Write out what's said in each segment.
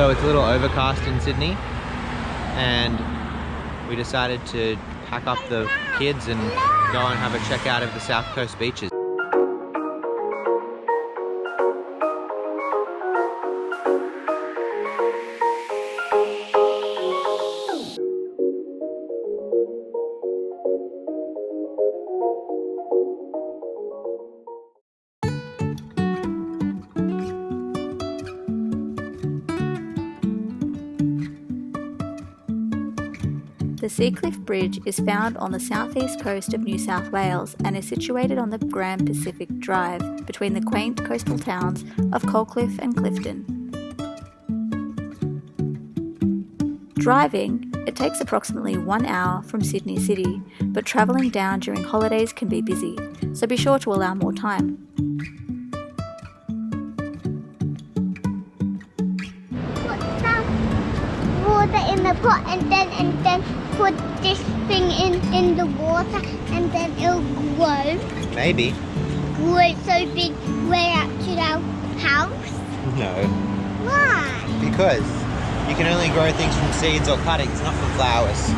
So it's a little overcast in Sydney, and we decided to pack up the kids and go and have a check out of the South Coast beaches. The Seacliff Bridge is found on the southeast coast of New South Wales and is situated on the Grand Pacific Drive between the quaint coastal towns of Coalcliff and Clifton. Driving, it takes approximately 1 hour from Sydney City, but travelling down during holidays can be busy, so be sure to allow more time. Water in the pot and then put this thing in the water and then it'll grow. Maybe. Grow so big way up to our house. No. Why? Because you can only grow things from seeds or cuttings, not from flowers.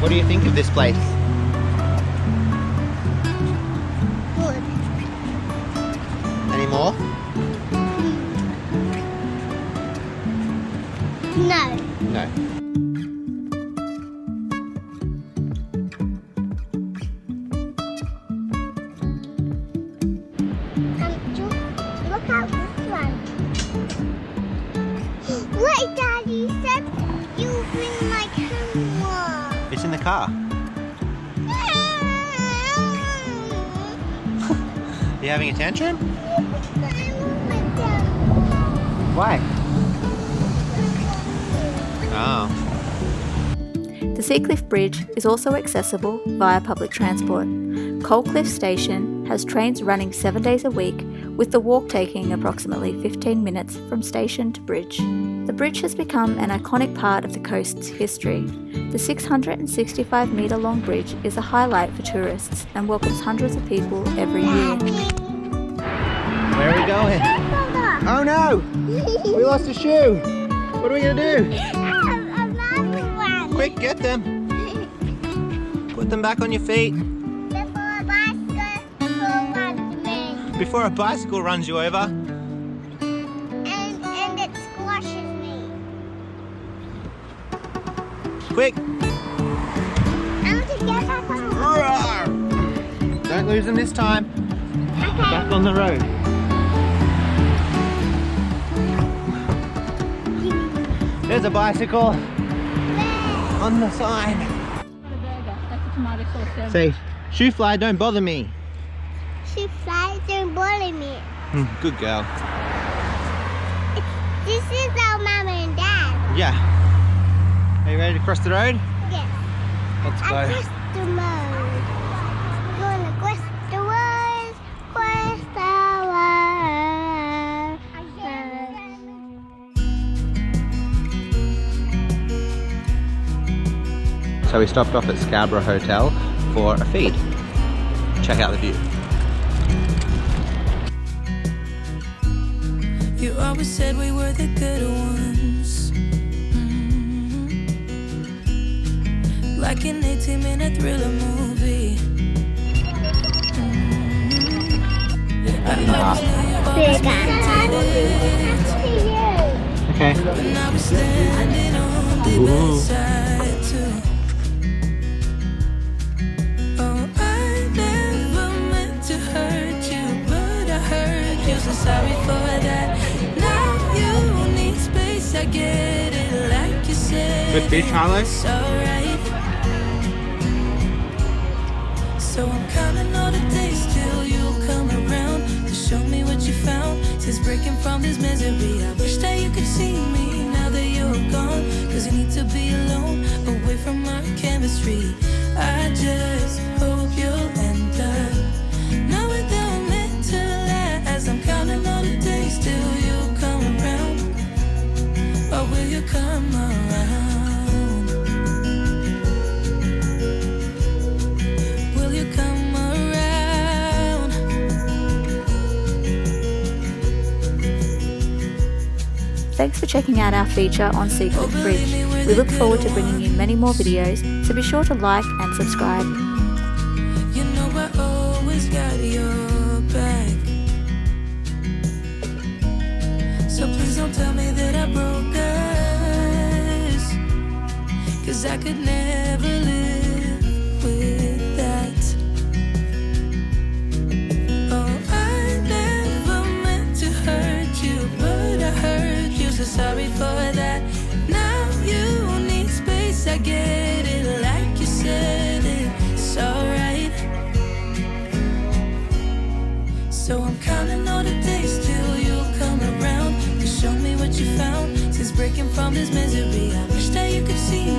What do you think of this place? Good. Any more? No. No. Look at this one. Wait, Daddy, you said you bring my camera. It's in the car. You having a tantrum? Why? Oh. The Seacliff Bridge is also accessible via public transport. Coalcliff Station has trains running 7 days a week, with the walk taking approximately 15 minutes from station to bridge. The bridge has become an iconic part of the coast's history. The 665-metre-long bridge is a highlight for tourists and welcomes hundreds of people every year. Where are we going? Oh no! We lost a shoe! What are we gonna do? Another one. Quick, get them! Put them back on your feet Before a bicycle runs before a bicycle runs me. you over. And it squashes me. Quick! I want to get back on. Roar! Don't lose them this time. Okay. Back on the road. There's a bicycle on the sign. Say, shoe fly, don't bother me. She flies and bully me. Good girl. This is our mama and dad. Yeah. Are you ready to cross the road? Yes. Let's I go. cross the road. Gonna cross the road. Cross the road. So we stopped off at Scarborough Hotel for a feed. Check out the view. You always said we were the good ones. Like an 18-minute thriller movie. Okay. And I was standing on the other side too. Oh, I never meant to hurt you, but I hurt you, so sorry for that. Now you need space, I get it, like you said. Good fish, Harlow? It's alright. So I'm counting all the days till you come around to show me what you found. Since breaking from this misery, I wish that you could see me now that you're gone. Cause you need to be alone, away from our chemistry. I just hope you'll end up knowing that I'm meant to last. I'm counting all the days till you come around. Or will you come around? Will you come around? Thanks for checking out our feature on Seacliff Bridge. We look forward to bringing you many more videos, so be sure to like and subscribe. You know I always got your back. So please don't tell me that I broke us, 'cause I could never live with that. Oh, I never meant to hurt you, but I hurt you, so sorry for that. Now you need space, I get it, like you said, it's alright. So I'm counting all the days till you'll come around to show me what you found. Since breaking from this misery, I wish that you could see me